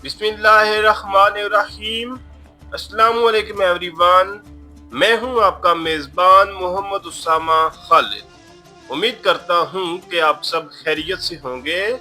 बिस्मिल्लाहिर्रहमानिर्रहीम। अस्सलामुअलैकुम एवरीवन। मैं हूं आपका मेज़बान मोहम्मद उसामा खालिद। उम्मीद करता हूं कि आप सब खैरियत से होंगे।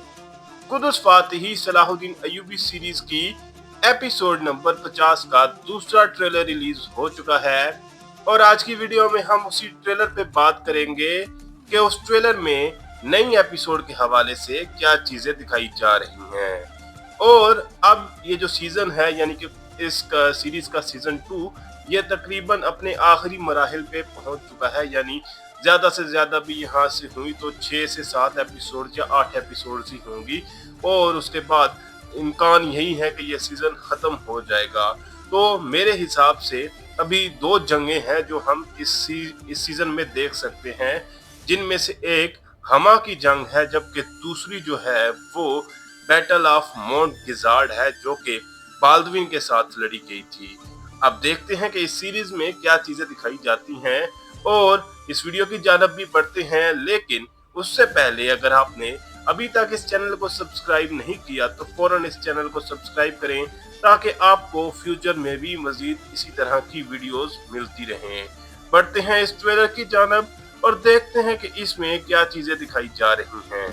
कुदस फातिही सलाहुद्दीन अय्यूबी सीरीज की एपिसोड नंबर 50 का दूसरा ट्रेलर रिलीज हो चुका है और आज की वीडियो में हम उसी ट्रेलर पे बात करेंगे कि उस ट्रेलर में नई एपिसोड के हवाले से क्या चीजें दिखाई जा रही हैं। और अब ये जो सीजन है यानी कि इस सीरीज का सीजन 2 ये तकरीबन अपने आखिरी मराहिल पे पहुंच चुका है, यानी ज्यादा से ज्यादा भी यहाँ से हुई तो 6 से 7 एपिसोड या 8 एपिसोड ही होंगी और उसके बाद इम्कान यही है कि ये सीजन खत्म हो जाएगा। तो मेरे हिसाब से अभी 2 जंगें हैं जो हम इस सीजन में देख सकते हैं, जिनमें से एक हमा की जंग है जबकि दूसरी जो है वो बैटल ऑफ माउंट गिजार्ड है जो कि बाल्डविन के साथ लड़ी गई थी। अब देखते हैं कि इस सीरीज में क्या चीजें दिखाई जाती हैं और इस वीडियो की जानब भी बढ़ते हैं, लेकिन उससे पहले अगर आपने अभी तक इस चैनल को सब्सक्राइब नहीं किया तो फौरन इस चैनल को सब्सक्राइब करें ताकि आपको फ्यूचर में भी मजीद इसी तरह की वीडियोस मिलती रहें। बढ़ते हैं इस ट्रेलर की जानब और देखते हैं कि इसमें क्या चीजें दिखाई जा रही हैं।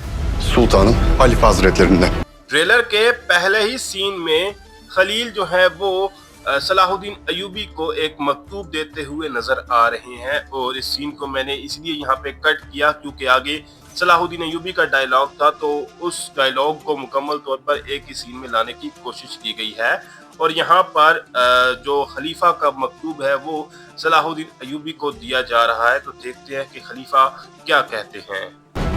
Sultanım Halife Hazretlerinden. ट्रेलर के पहले ही सीन में खलील जो है वो सलाहुद्दीन अय्यूबी को एक मकतूब देते हुए नजर आ रहे हैं और इस सीन को मैंने इसलिए यहाँ पे कट किया क्योंकि आगे सलाहुद्दीन अय्यूबी का डायलॉग था, तो उस डायलॉग को मुकम्मल तौर पर एक ही सीन में लाने की कोशिश की गई है और यहाँ पर जो खलीफा का मकतूब है वो सलाहुद्दीन अय्यूबी को दिया जा रहा है। तो देखते हैं कि खलीफा क्या कहते हैं।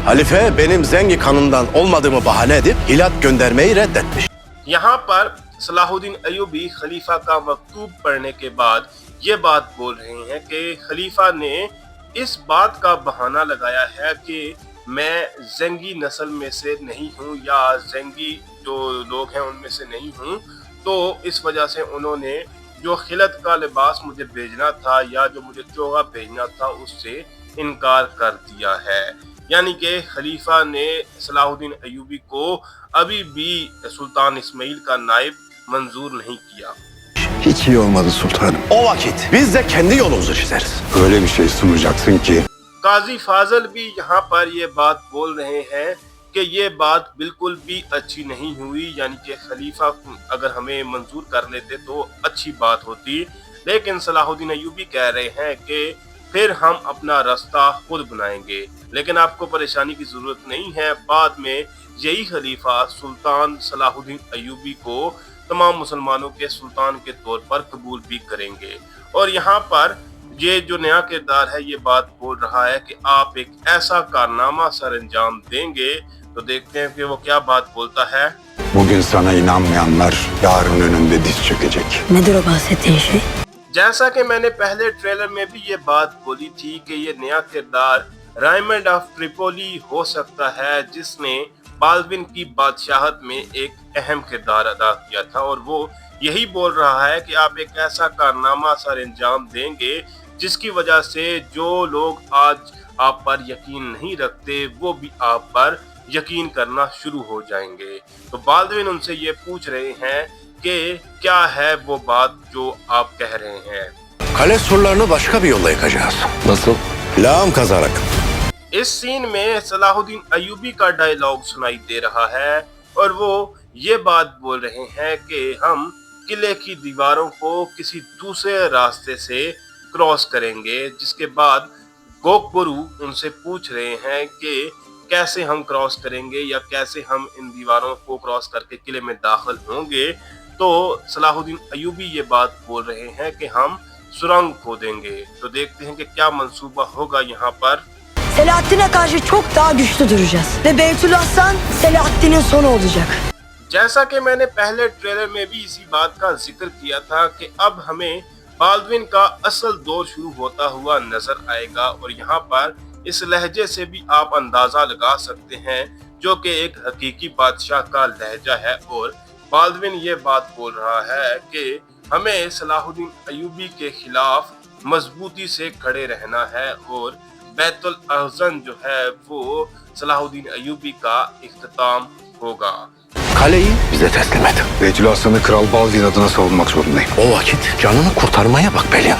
Halife benim Zengi kanından olmadığımı bahane edip hilat göndermeyi reddetmiş. यहाँ पर सलाहुद्दीन अय्यूबी खलीफा का मकतूब पढ़ने के बाद ये बात बोल रहे हैं कि खलीफा ने इस बात का बहाना लगाया है कि मैं ज़ेंगी नस्ल में से नहीं हूँ या ज़ेंगी जो लोग हैं उनमें से नहीं हूँ, तो इस वजह से उन्होंने जो खिलत का लिबास मुझे भेजना था या जो मुझे चोगा भेजना था उससे इनकार कर दिया है। यानी कि खलीफा ने सलाहुद्दीन अय्यूबी को अभी भी सुल्तान इस्माइल का नायब मंजूर नहीं किया। Hiç iyi olmadı sultanım. O vakit biz de kendi yolumuzu çizeriz. Öyle bir şey sunacaksın ki काजी फाजल भी यहाँ पर ये बात बोल रहे हैं कि ये बात बिल्कुल भी अच्छी नहीं हुई, यानी कि खलीफा अगर हमें मंजूर कर लेते तो अच्छी बात होती, लेकिन सलाहुद्दीन अय्यूबी कह रहे हैं कि फिर हम अपना रास्ता खुद बनाएंगे। लेकिन आपको परेशानी की जरूरत नहीं है, बाद में यही खलीफा सुल्तान सलाहुद्दीन अय्यूबी को तमाम मुसलमानों के सुल्तान के तौर पर कबूल भी करेंगे। और यहाँ पर ये जो नया किरदार है ये बात बोल रहा है कि आप एक ऐसा कारनामा सर अंजाम देंगे। तो देखते हैं कि वो क्या बात बोलता है। bugün sana inanmayanlar yarın önünde diz çökecek. Nedir o bahsettiğin şey? जैसा कि मैंने पहले ट्रेलर में भी ये बात बोली थी कि ये नया किरदार रायमंड ऑफ ट्रिपोली हो सकता है जिसने बाल्डविन की बादशाहत में एक अहम किरदार अदा किया था और वो यही बोल रहा है कि आप एक ऐसा कारनामा सर अंजाम देंगे जिसकी वजह से जो लोग आज आप पर यकीन नहीं रखते वो भी आप पर यकीन करना शुरू हो जाएंगे। तो बाल्डविन उनसे ये पूछ रहे हैं कि क्या है वो बात जो आप कह रहे हैं। Kale surlarını başka bir yolla yıkacağız. Nasıl? Lağım kazarak. इस सीन में सलाहुद्दीन अय्यूबी का डायलॉग सुनाई दे रहा है और वो ये बात बोल रहे हैं कि हम किले की दीवारों को किसी दूसरे रास्ते से क्रॉस करेंगे, जिसके बाद गोकबरू उनसे पूछ रहे हैं कि कैसे हम क्रॉस करेंगे या कैसे हम इन दीवारों को क्रॉस करके किले में दाखिल होंगे। तो सलाहुद्दीन अय्यूबी ये बात बोल रहे हैं कि हम सुरंग खोदेंगे। तो देखते हैं कि क्या मंसूबा होगा यहाँ पर। Selahaddin'e karşı çok daha güçlü duracağız. Ve Beytülhassan Selahaddin'in sonu olacak. जैसा कि मैंने पहले ट्रेलर में भी इसी बात का जिक्र किया था कि अब हमें बाल्डविन का असल दौर शुरू होता हुआ नजर आएगा और यहाँ पर इस लहजे से भी आप अंदाजा लगा सकते हैं जो कि एक हकीकी बादशाह का लहजा है। और बाल्डविन ये बात बोल रहा है कि हमें सलाहुद्दीन अय्यूबी के खिलाफ मजबूती से खड़े रहना है और बैतुल अहज़न जो है वो सलाहुद्दीन अय्यूबी का इख्तिताम होगा। kaleyi bize teslim et. Beytül Aslan'ı Kral Baldwin adına savunmak zorundayım. O vakit canını kurtarmaya bak Belyan.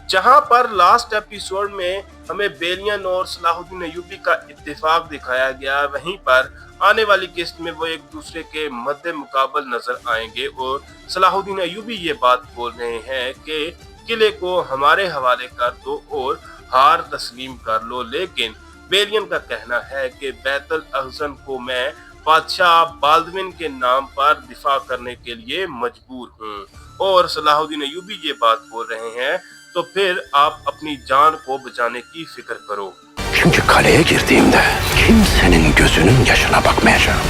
जहां पर लास्ट एपिसोड में हमें बेलियन और सलाहुद्दीन अय्यूबी का इत्तेफाक दिखाया गया, वहीं पर आने वाली किस्त में वो एक दूसरे के मद्दे मुकाबल नजर आएंगे और सलाहुद्दीन अय्यूबी ये बात बोल रहे हैं कि किले को हमारे हवाले कर दो और हार तस्लीम कर लो, लेकिन बेलियन का कहना है कि बैतुल अहसन को मैं बादशाह बाल्दविन के नाम पर दिफा करने के लिए मजबूर हूँ, और सलाहुद्दीन अय्यूबी ये बात बोल रहे हैं तो फिर आप अपनी जान को बचाने की फिक्र करो। Çünkü kaleye girdiğimde kimsenin gözünün yaşına bakmayacağım.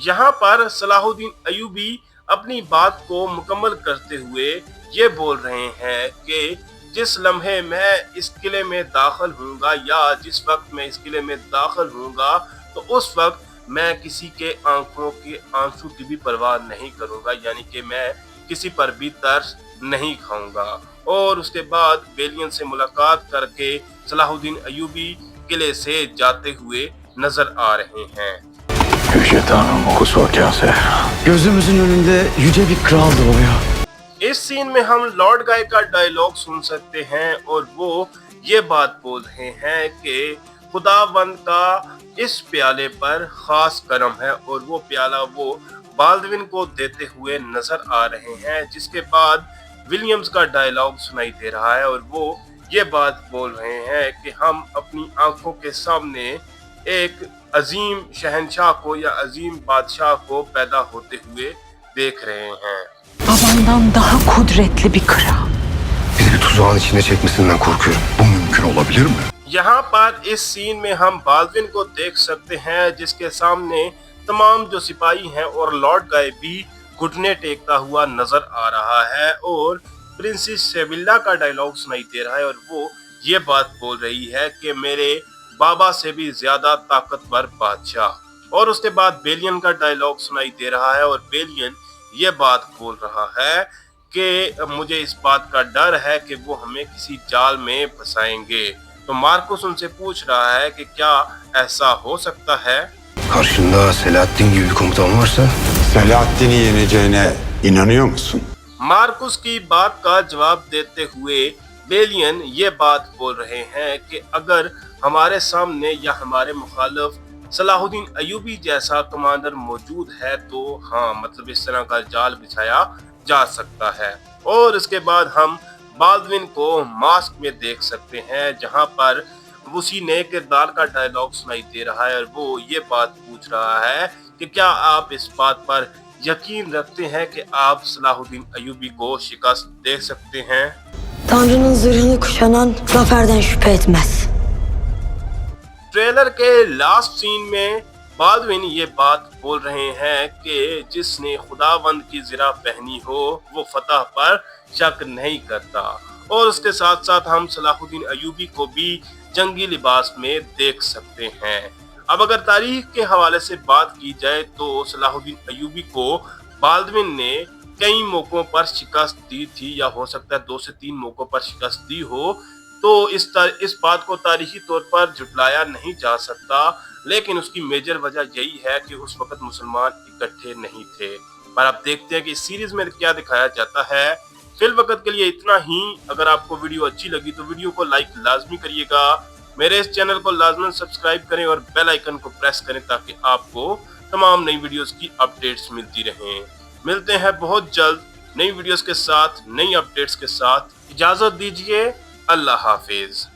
यहाँ पर सलाहुद्दीन अय्यूबी अपनी बात को मुकम्मल करते हुए ये बोल रहे हैं कि जिस लम्हे मैं इस किले में दाखिल होऊंगा या जिस वक्त मैं इस किले में दाखिल होऊंगा तो उस वक्त मैं किसी के आंखों के आंसू की भी परवाह नहीं करूंगा, यानी कि मैं किसी पर भी तरस नहीं खाऊंगा। और उसके बाद बेलियन से मुलाकात करके सलाहुद्दीन अय्यूबी किले से जाते हुए नजर आ रहे हैं। Yüce Tanrım o kusur kase. Gözümüzün önünde yüce bir kral doğuyor. इस सीन में हम लॉर्ड गाय का डायलॉग सुन सकते हैं और वो ये बात बोल रहे हैं कि खुदावंद का इस प्याले पर खास करम है, और वो प्याला वो बाल्दविन को देते हुए नजर आ रहे हैं। जिसके बाद विलियम्स का डायलॉग सुनाई दे रहा है और वो ये बात बोल रहे हैं कि हम अपनी आंखों के सामने एक अजीम शहंशाह को या अजीम बादशाह को पैदा होते हुए देख रहे हैं। Babandan daha kudretli bir kral. Bizi tuzağın içine çekmesinden korkuyorum. Bu mümkün olabilir mi? यहाँ पर इस सीन में हम बाल्दविन को देख सकते हैं जिसके सामने तमाम जो सिपाही हैं और लॉर्ड गाय भी घुटने टेकता हुआ नजर आ रहा है, और प्रिंसेस सेविल्ला का डायलॉग सुनाई दे रहा है और वो ये बात बोल रही है कि मेरे बाबा से भी ज्यादा ताकतवर बादशाह। और उसके बाद बेलियन का डायलॉग सुनाई दे रहा है और बेलियन ये बात बोल रहा है कि मुझे इस बात का डर है कि वो हमें किसी जाल में फंसाएंगे। तो मार्कुस उनसे पूछ रहा है कि क्या ऐसा हो सकता है। Karşında Selahaddin gibi bir komutan varsa... Selahaddin'i yeneceğine inanıyor musun? Marcus की बात का जवाब देते हुए बेलियन ये बात बोल रहे हैं कि अगर हमारे सामने या हमारे मुखालिफ सलाहुद्दीन अय्यूबी जैसा कमांडर मौजूद है तो हाँ, मतलब इस तरह का जाल बिछाया जा सकता है। और इसके बाद हम बाल्दविन को मास्क में देख सकते हैं जहां पर उसी नए किरदार का डायलॉग सुनाई दे रहा है और वो ये बात पूछ रहा है कि क्या आप इस बात पर यकीन रखते हैं कि आप सलाहुद्दीन अय्यूबी को शिकस्त दे सकते हैं। Tanrı'nın zırhını kuşanan zaferden şüphe etmez. Trailer के लास्ट सीन में बाल्दविन ये बात बोल रहे हैं कि जिसने खुदावंद की ज़िरा पहनी हो वो फतह पर शक नहीं करता, और उसके साथ साथ हम सलाहुद्दीन अय्यूबी को भी जंगी लिबास में देख सकते हैं। अब अगर तारीख के हवाले से बात की जाए तो सलाहुद्दीन अय्यूबी को बाल्दविन ने कई मौकों पर शिकस्त दी थी, या हो सकता है 2 से 3 मौकों पर शिकस्त दी हो, तो इस बात को तारीखी तौर पर झुटलाया नहीं जा सकता। लेकिन उसकी मेजर वजह यही है कि उस वक्त मुसलमान इकट्ठे नहीं थे। पर आप देखते हैं कि इस सीरीज में क्या दिखाया जाता है। फिल वक्त के लिए इतना ही। अगर आपको वीडियो अच्छी लगी तो वीडियो को लाइक लाजमी करिएगा, मेरे इस चैनल को लाजमन सब्सक्राइब करें और बेल आइकन को प्रेस करें ताकि आपको तमाम नई वीडियोस की अपडेट्स मिलती रहें। मिलते हैं बहुत जल्द नई वीडियोस के साथ, नई अपडेट्स के साथ। इजाजत दीजिए, अल्लाह हाफिज।